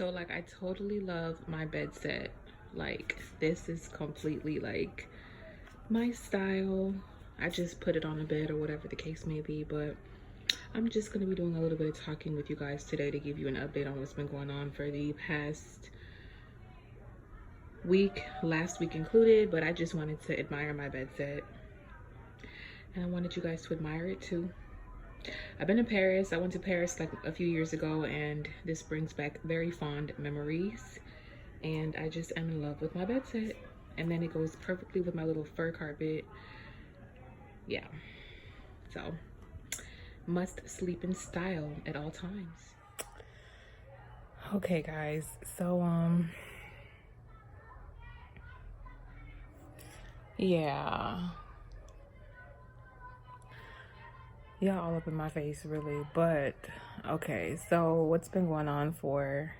So like I totally love my bed set. Like this is completely like my style. I just put it on the bed or whatever the case may be, but I'm just going to be doing a little bit of talking with you guys today to give you an update on what's been going on for the past week, last week included, but I just wanted to admire my bed set and I wanted you guys to admire it too. I've been in Paris. I went to Paris like a few years ago and this brings back very fond memories. And I just am in love with my bed set. And then it goes perfectly with my little fur carpet. Yeah. So, must sleep in style at all times. Okay, guys. So, yeah. Y'all all up in my face, really. But, okay. So, what's been going on for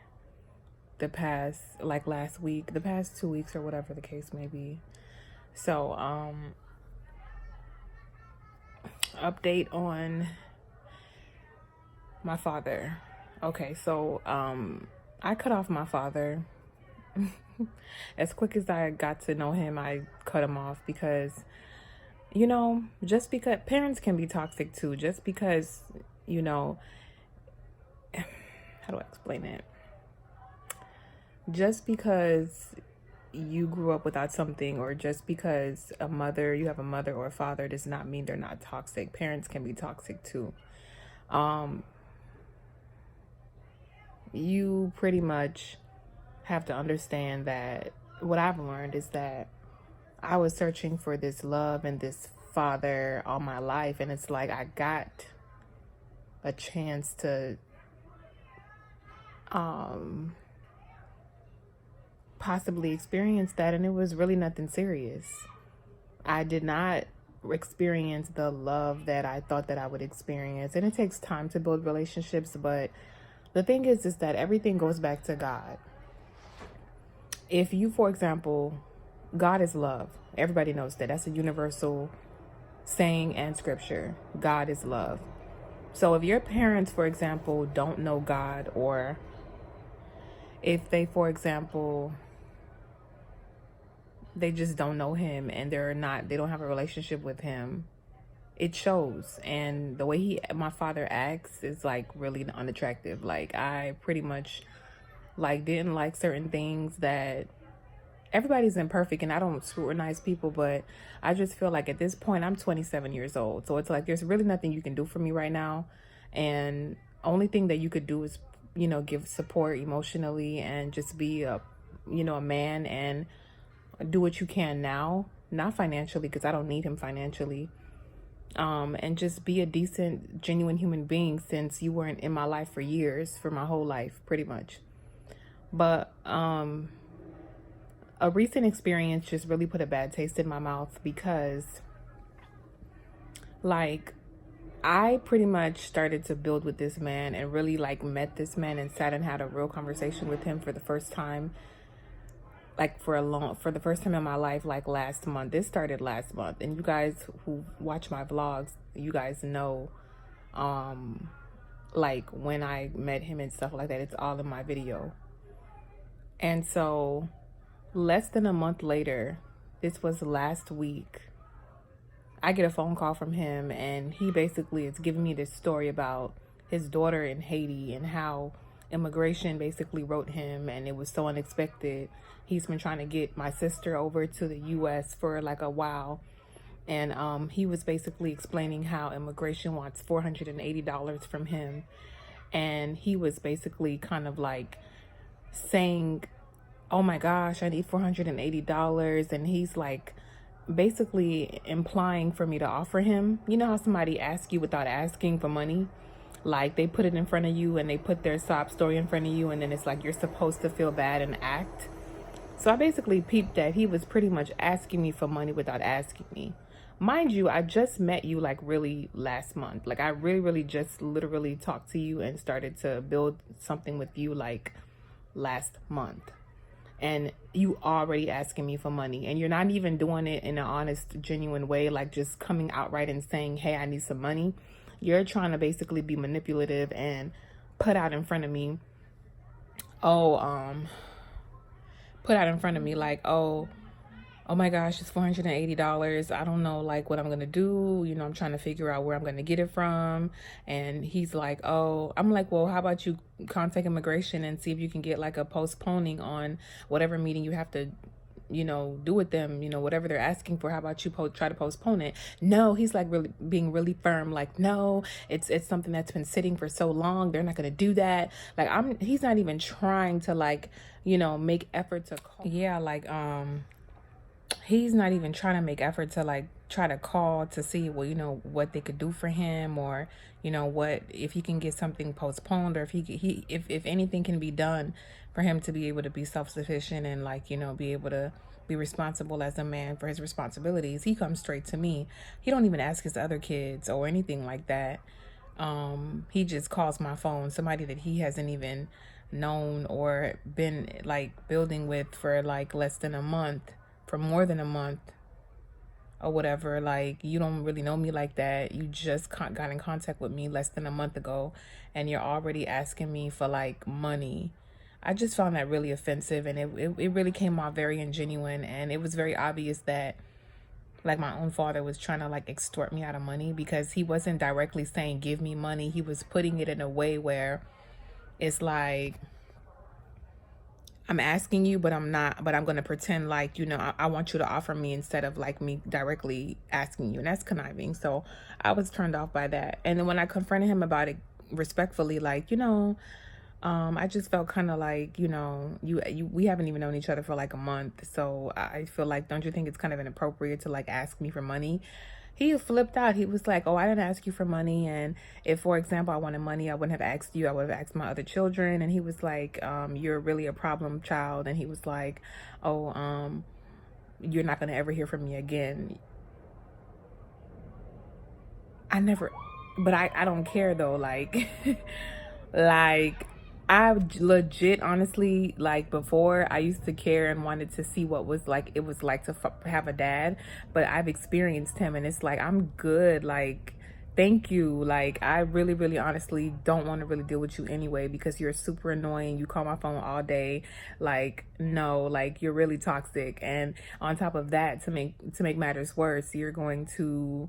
the past, like last week, the past 2 weeks or whatever the case may be. So, update on my father. Okay, so, I cut off my father. As quick as I got to know him, I cut him off because, you know, just because parents can be toxic too, just because, you know, how do I explain it? Just because you grew up without something, or just because you have a mother or a father, does not mean they're not toxic. Parents can be toxic too. You pretty much have to understand that what I've learned is that I was searching for this love and this father all my life, and it's like I got a chance to possibly experience that, and it was really nothing serious. I did not experience the love that I thought that I would experience, and it takes time to build relationships, but the thing is that everything goes back to God. If you, for example, God is love. Everybody knows that. That's a universal saying and scripture. God is love. So if your parents, for example, don't know God, or if they, for example, they just don't know him and they don't have a relationship with him, it shows. And the way my father acts is like really unattractive. Like I pretty much like didn't like certain things that everybody's imperfect, and I don't scrutinize people, but I just feel like at this point I'm 27 years old. So it's like there's really nothing you can do for me right now. And only thing that you could do is, you know, give support emotionally and just be a man and do what you can now, not financially, because I don't need him financially. And just be a decent, genuine human being, since you weren't in my life for years, for my whole life, pretty much. But a recent experience just really put a bad taste in my mouth, because like I pretty much started to build with this man and really like met this man and sat and had a real conversation with him for the first time, like for the first time in my life, like last month. This started last month, and you guys who watch my vlogs, you guys know like when I met him and stuff like that. It's all in my video. And so less than a month later, this was last week, I get a phone call from him, and he basically is giving me this story about his daughter in Haiti and how immigration basically wrote him, and it was so unexpected. He's been trying to get my sister over to the US for like a while, and he was basically explaining how immigration wants $480 from him, and he was basically kind of like saying, oh my gosh, I need $480, and he's like basically implying for me to offer him. You know how somebody asks you without asking for money? Like they put it in front of you and they put their sob story in front of you, and then it's like you're supposed to feel bad and act. So I basically peeped that he was pretty much asking me for money without asking me. Mind you, I just met you like really last month. Like I really just literally talked to you and started to build something with you like last month. And you already asking me for money, and you're not even doing it in an honest, genuine way, like just coming outright and saying, hey, I need some money. You're trying to basically be manipulative and put out in front of me oh, put out in front of me like, oh my gosh, it's $480. I don't know like what I'm gonna do. You know, I'm trying to figure out where I'm gonna get it from. And he's like, oh, I'm like, well, how about you contact immigration and see if you can get like a postponing on whatever meeting you have to, you know, do with them, you know, whatever they're asking for. How about you try to postpone it? No, he's like really being really firm, like, no, it's something that's been sitting for so long, they're not gonna do that. Like, he's not even trying to like, you know, make effort to call. Yeah, like he's not even trying to make effort to like try to call to see, well, you know, what they could do for him, or you know, what if he can get something postponed, or if if anything can be done for him to be able to be self-sufficient and like, you know, be able to be responsible as a man for his responsibilities. He comes straight to me. He don't even ask his other kids or anything like that. He just calls my phone, somebody that he hasn't even known or been like building with for like less than a month, for more than a month or whatever. Like, you don't really know me like that. You just got in contact with me less than a month ago and you're already asking me for like money. I just found that really offensive, and it really came off very ingenuine, and it was very obvious that like my own father was trying to like extort me out of money, because he wasn't directly saying give me money. He was putting it in a way where it's like, I'm asking you, but I'm not, but I'm going to pretend like, you know, I want you to offer me instead of like me directly asking you. And that's conniving. So I was turned off by that. And then when I confronted him about it respectfully, like, you know, I just felt kind of like, you know, we haven't even known each other for like a month. So I feel like, don't you think it's kind of inappropriate to like ask me for money? He flipped out. He was like, oh, I didn't ask you for money. And if, for example, I wanted money, I wouldn't have asked you. I would have asked my other children. And he was like, you're really a problem child. And he was like, oh, you're not going to ever hear from me again. But I don't care though. Like, like, I legit, honestly, like before I used to care and wanted to see what it was like to have a dad, but I've experienced him and it's like, I'm good. Like, thank you. Like, I really, really honestly don't want to really deal with you anyway, because you're super annoying. You call my phone all day. Like, no, like you're really toxic. And on top of that, to make matters worse, you're going to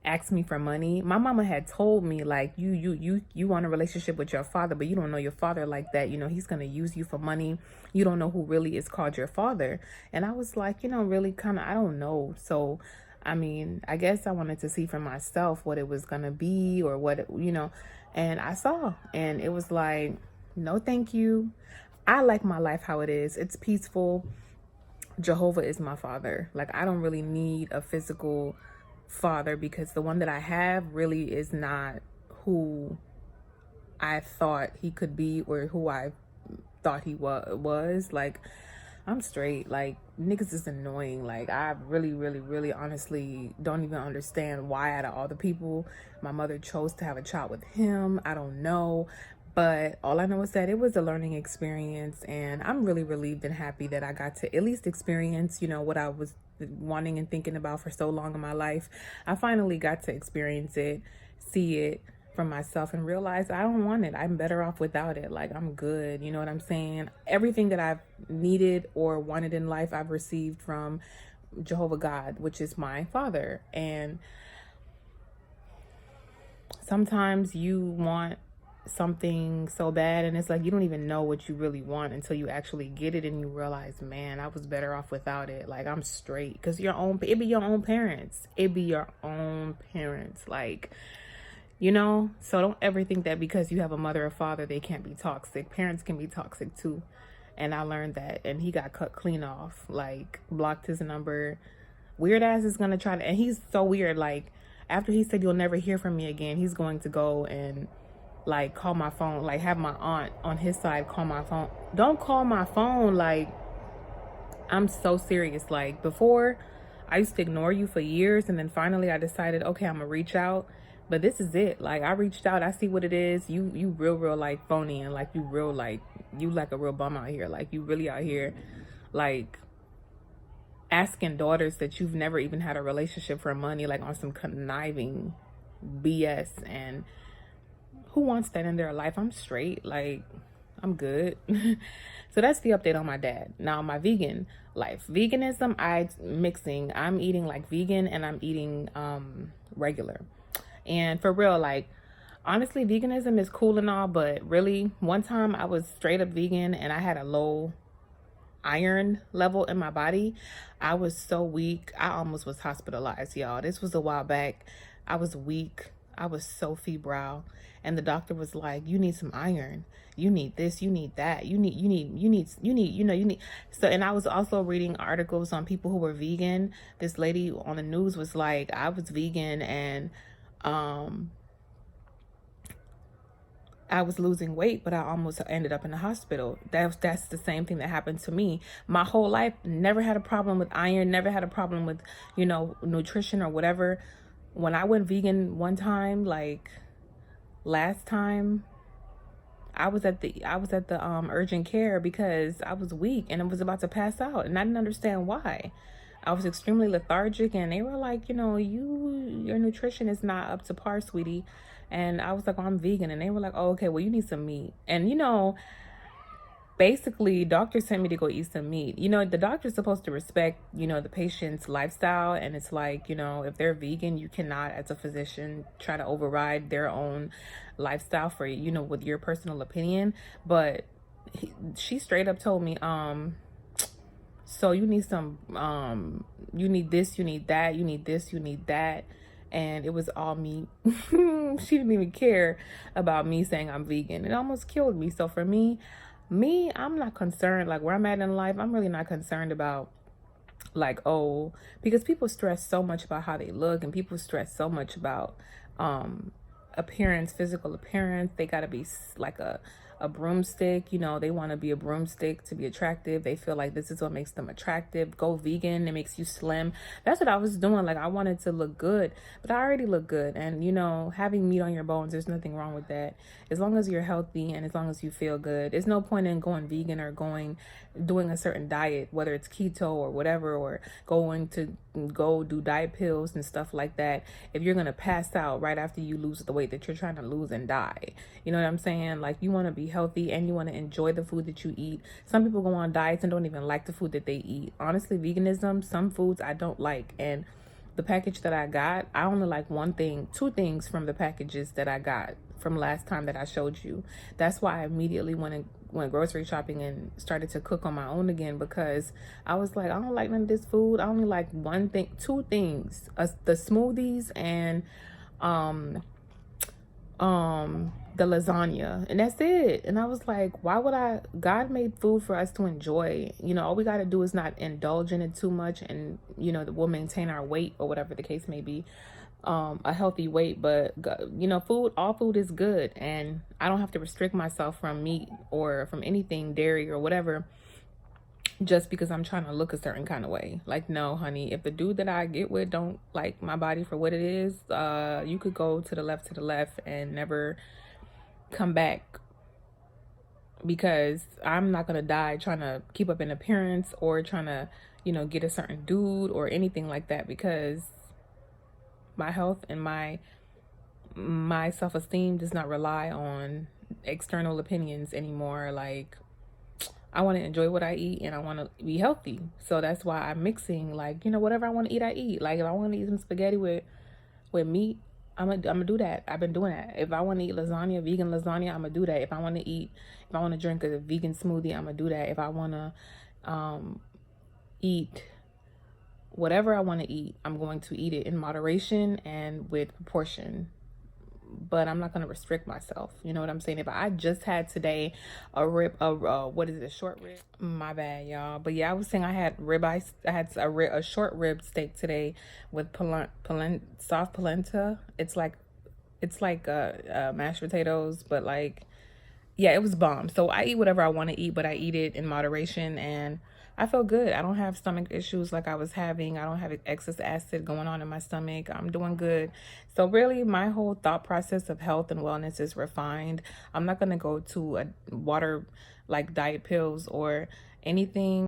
asked me for money. My mama had told me like, you want a relationship with your father, but you don't know your father like that. You know, he's gonna use you for money. You don't know who really is called your father. And I was like, you know, really kind of, I don't know. So I mean, I guess I wanted to see for myself what it was gonna be, or you know, and I saw, and it was like, no thank you. I like my life how it is. It's peaceful. Jehovah is my father. Like, I don't really need a physical father, because the one that I have really is not who I thought he could be, or who I thought he was. Like, I'm straight. Like, niggas is annoying. Like, I really, really, really honestly don't even understand why out of all the people my mother chose to have a child with him. I don't know. But all I know is that it was a learning experience, and I'm really relieved and happy that I got to at least experience, you know, what I was wanting and thinking about for so long in my life. I finally got to experience it, see it for myself, and realize I don't want it. I'm better off without it. Like, I'm good. You know what I'm saying? Everything that I've needed or wanted in life, I've received from Jehovah God, which is my father. And sometimes you want something so bad, and it's like you don't even know what you really want until you actually get it, and you realize, man, I was better off without it. Like, I'm straight. Because it be your own parents. It be your own parents. Like, you know? So don't ever think that because you have a mother or father, they can't be toxic. Parents can be toxic too. And I learned that. And he got cut clean off. Like, blocked his number. Weird ass is gonna try to, and he's so weird. Like, after he said you'll never hear from me again, he's going to go and like call my phone, like have my aunt on his side call my phone. Don't call my phone. Like, I'm so serious. Like, before I used to ignore you for years, and then finally I decided, okay, I'm gonna reach out. But this is it. Like, I reached out, I see what it is. You real like phony, and like you like a real bum out here. Like, you really out here like asking daughters that you've never even had a relationship for money, like on some conniving BS. And who wants that in their life? I'm straight. Like, I'm good. So that's the update on my dad. Now my vegan life. Veganism, I'm eating like vegan and I'm eating regular. And for real, like honestly, veganism is cool and all, but really one time I was straight up vegan and I had a low iron level in my body. I was so weak. I almost was hospitalized, y'all. This was a while back. I was weak. I was so febrile. And the doctor was like, you need some iron. You need this, you need that. You need. So, and I was also reading articles on people who were vegan. This lady on the news was like, I was vegan and I was losing weight, but I almost ended up in the hospital. That's the same thing that happened to me. My whole life, never had a problem with iron, never had a problem with, nutrition or whatever. When I went vegan one time, like last time, I was at the urgent care because I was weak and I was about to pass out, and I didn't understand why. I was extremely lethargic, and they were like, your nutrition is not up to par, sweetie. And I was like, oh, I'm vegan. And they were like, oh, okay, well, you need some meat. And, basically, doctor sent me to go eat some meat. The doctor's supposed to respect, the patient's lifestyle. And it's like, if they're vegan, you cannot, as a physician, try to override their own lifestyle for, with your personal opinion. But she straight up told me, so you need some, you need this, you need that, you need this, you need that. And it was all meat. She didn't even care about me saying I'm vegan. It almost killed me. So for me, I'm not concerned. Like where I'm at in life, I'm really not concerned about like, oh, because people stress so much about how they look, and people stress so much about appearance, physical appearance. They got to be like a broomstick, they want to be a broomstick to be attractive. They feel like this is what makes them attractive. Go vegan, it makes you slim. That's what I was doing. Like I wanted to look good, but I already look good. And having meat on your bones, there's nothing wrong with that, as long as you're healthy and as long as you feel good. There's no point in going vegan or doing a certain diet, whether it's keto or whatever, or going to go do diet pills and stuff like that, if you're gonna pass out right after you lose the weight that you're trying to lose and die. You know what I'm saying? Like you want to be healthy and you want to enjoy the food that you eat. Some people go on diets and don't even like the food that they eat. Honestly, veganism, some foods I don't like. And the package that I got, I only like two things from the packages that I got from last time that I showed you. That's why I immediately went grocery shopping and started to cook on my own again, because I was like, I don't like none of this food. I only like two things, the smoothies and the lasagna, and that's it. And I was like, why would God made food for us to enjoy. All we got to do is not indulge in it too much, and we'll maintain our weight or whatever the case may be, a healthy weight. But all food is good, and I don't have to restrict myself from meat or from anything, dairy or whatever, just because I'm trying to look a certain kind of way. Like, no, honey, if the dude that I get with don't like my body for what it is, you could go to the left and never come back, because I'm not gonna die trying to keep up an appearance or trying to get a certain dude or anything like that, because my health and my self-esteem does not rely on external opinions anymore. Like, I want to enjoy what I eat and I want to be healthy. So that's why I'm mixing, like, whatever I want to eat, I eat. Like, if I want to eat some spaghetti with meat, I'm gonna do that. I've been doing that. If I want to eat lasagna, vegan lasagna, I'm gonna do that. If I want to drink a vegan smoothie, I'm gonna do that. If I want to eat whatever I want to eat, I'm going to eat it in moderation and with proportion. But I'm not going to restrict myself. You know what I'm saying? If I just had today a short rib? My bad, y'all. But yeah, I was saying I had ribeye. I had a short rib steak today with soft polenta. It's like mashed potatoes, but like, yeah, it was bomb. So I eat whatever I want to eat, but I eat it in moderation, and I feel good. I don't have stomach issues like I was having. I don't have excess acid going on in my stomach. I'm doing good. So really, my whole thought process of health and wellness is refined. I'm not going to go to a water like diet pills or anything